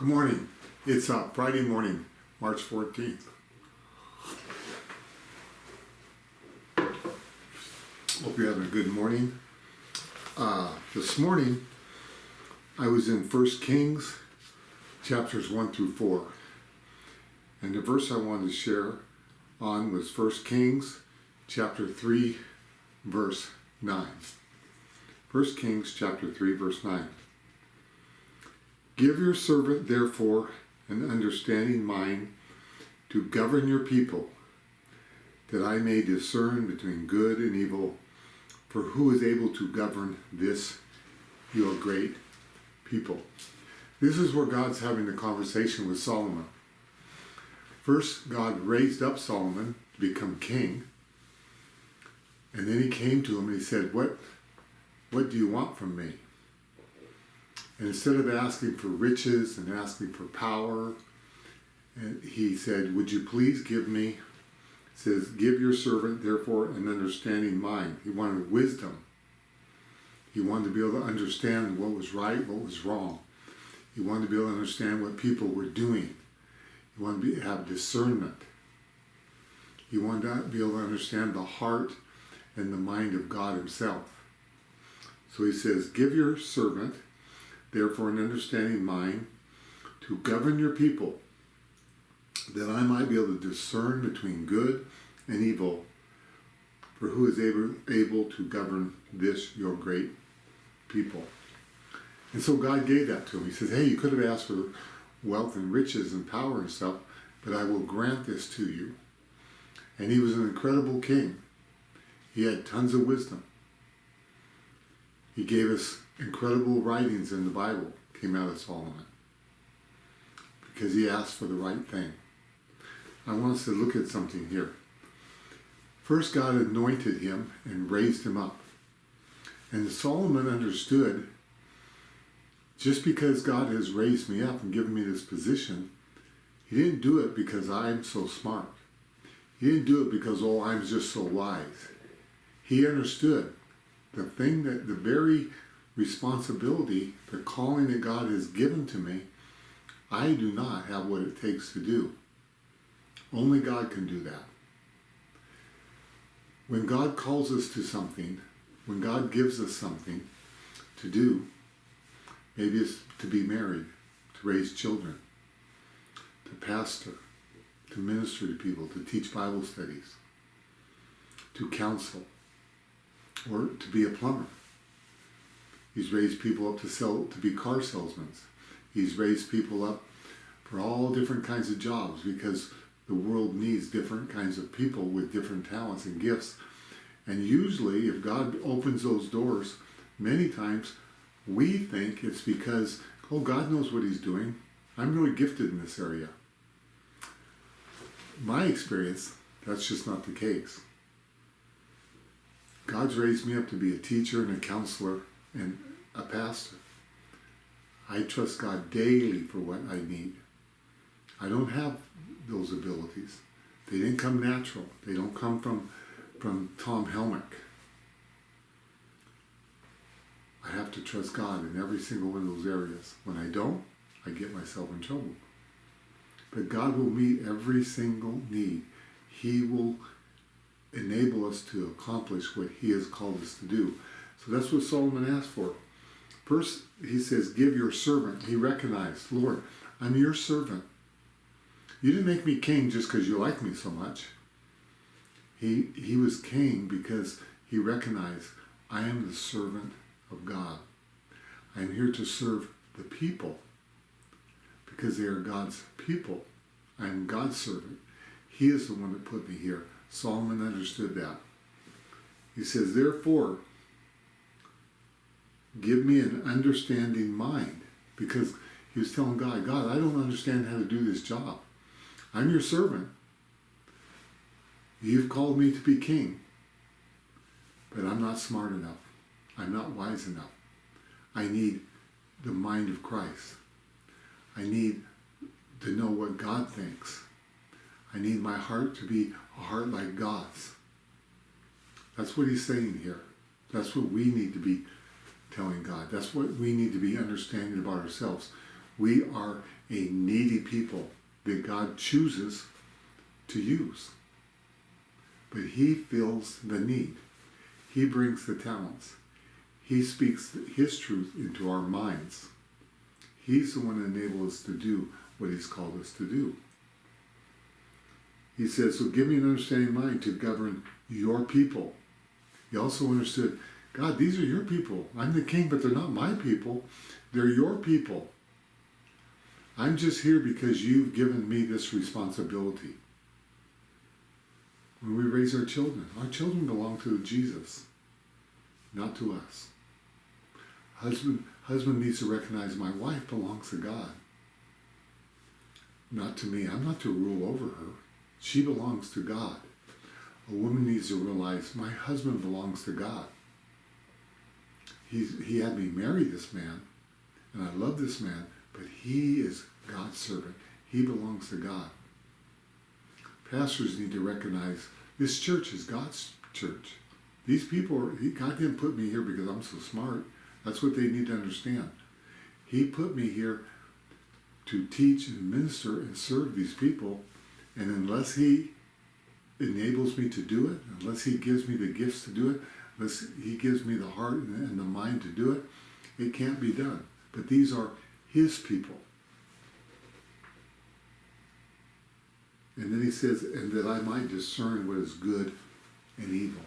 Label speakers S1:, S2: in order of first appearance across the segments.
S1: Good morning. It's Friday morning, March 14th. Hope you're having a good morning. This morning, I was in 1Kings, chapters 1 through 4. And the verse I wanted to share on was 1Kings, chapter 3, verse 9. 1 Kings, chapter 3, verse 9. Give your servant, therefore, an understanding mind to govern your people, that I may discern between good and evil. For who is able to govern this, your great people? This is where God's having the conversation with Solomon. First, God raised up Solomon to become king. And then he came to him and he said, What do you want from me? And instead of asking for riches and asking for power, and he said, would you please give me, it says, give your servant, therefore, an understanding mind. He wanted wisdom. He wanted to be able to understand what was right, what was wrong. He wanted to be able to understand what people were doing. He wanted to have discernment. He wanted to be able to understand the heart and the mind of God himself. So he says, give your servant, therefore, an understanding mind to govern your people, that I might be able to discern between good and evil. For who is able to govern this, your great people? And so God gave that to him. He says, hey, you could have asked for wealth and riches and power and stuff, but I will grant this to you. And he was an incredible king. He had tons of wisdom. He gave us incredible writings in the Bible, came out of Solomon, because he asked for the right thing. I want us to look at something here. First, God anointed him and raised him up. And Solomon understood, just because God has raised me up and given me this position, he didn't do it because I'm so smart. He didn't do it because, I'm just so wise. He understood the very responsibility, the calling that God has given to me, I do not have what it takes to do. Only God can do that. When God calls us to something, when God gives us something to do, maybe it's to be married, to raise children, to pastor, to minister to people, to teach Bible studies, to counsel, or to be a plumber. He's raised people up to be car salesmen. He's raised people up for all different kinds of jobs because the world needs different kinds of people with different talents and gifts. And usually, if God opens those doors, many times we think it's because, God knows what he's doing. I'm really gifted in this area. My experience, that's just not the case. God's raised me up to be a teacher and a counselor and a pastor. I trust God daily for what I need. I don't have those abilities. They didn't come natural. They don't come from Thom Helmick. I have to trust God in every single one of those areas. When I don't, I get myself in trouble. But God will meet every single need. He will enable us to accomplish what he has called us to do. So that's what Solomon asked for. First, he says, give your servant. He recognized, Lord, I'm your servant. You didn't make me king just because you like me so much. He was king because he recognized, I am the servant of God. I am here to serve the people because they are God's people. I am God's servant. He is the one that put me here. Solomon understood that. He says, therefore, give me an understanding mind. Because he was telling God, I don't understand how to do this job. I'm your servant. You've called me to be king. But I'm not smart enough. I'm not wise enough. I need the mind of Christ. I need to know what God thinks. I need my heart to be a heart like God's. That's what he's saying here. That's what we need to be telling God. That's what we need to be understanding about ourselves. We are a needy people that God chooses to use. But he fills the need. He brings the talents. He speaks his truth into our minds. He's the one that enables us to do what he's called us to do. He says, so give me an understanding mind to govern your people. He also understood, God, these are your people. I'm the king, but they're not my people. They're your people. I'm just here because you've given me this responsibility. When we raise our children belong to Jesus, not to us. Husband needs to recognize my wife belongs to God, not to me. I'm not to rule over her. She belongs to God. A woman needs to realize my husband belongs to God. He had me marry this man, and I love this man, but he is God's servant. He belongs to God. Pastors need to recognize this church is God's church. These people, God didn't put me here because I'm so smart. That's what they need to understand. He put me here to teach and minister and serve these people, and unless he enables me to do it, unless he gives me the gifts to do it, unless he gives me the heart and the mind to do it, it can't be done. But these are his people. And then he says, and that I might discern what is good and evil.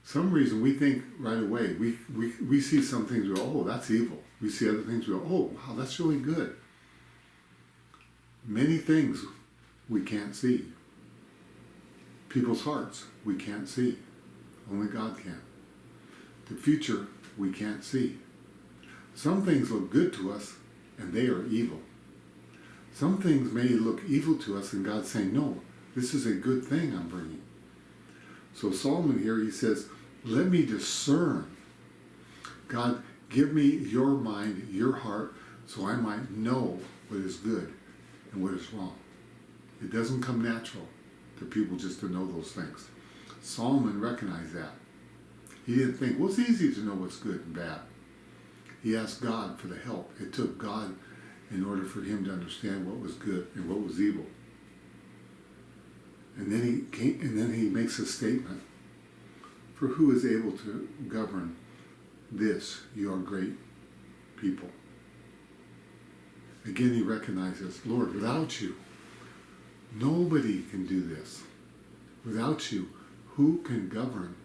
S1: Some reason we think right away, we see some things, we go, oh, that's evil. We see other things, we go, oh, wow, that's really good. Many things we can't see. People's hearts we can't see. Only God can. The future we can't see. Some things look good to us and they are evil. Some things may look evil to us and God's saying, no, this is a good thing I'm bringing. So Solomon here, he says, let me discern. God, give me your mind, your heart, so I might know what is good and what is wrong. It doesn't come natural to people just to know those things. Solomon recognized that. He didn't think, well, it's easy to know what's good and bad. He asked God for the help. It took God in order for him to understand what was good and what was evil. And then he makes a statement, for who is able to govern this, your great people? Again, he recognizes, Lord, without you, nobody can do this. Without you, who can govern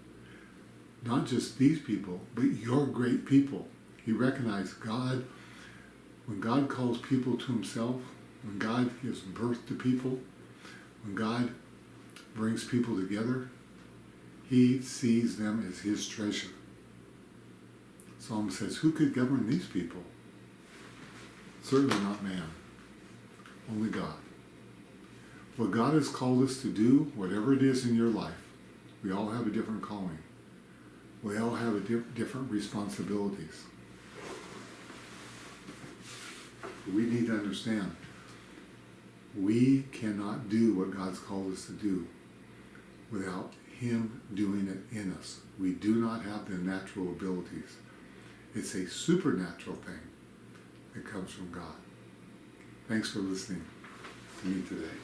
S1: not just these people, but your great people? He recognized God, when God calls people to himself, when God gives birth to people, when God brings people together, he sees them as his treasure. Psalm says, who could govern these people? Certainly not man, only God. What God has called us to do, whatever it is in your life, we all have a different calling. We all have different responsibilities. We need to understand, we cannot do what God's called us to do without him doing it in us. We do not have the natural abilities. It's a supernatural thing that comes from God. Thanks for listening to me today.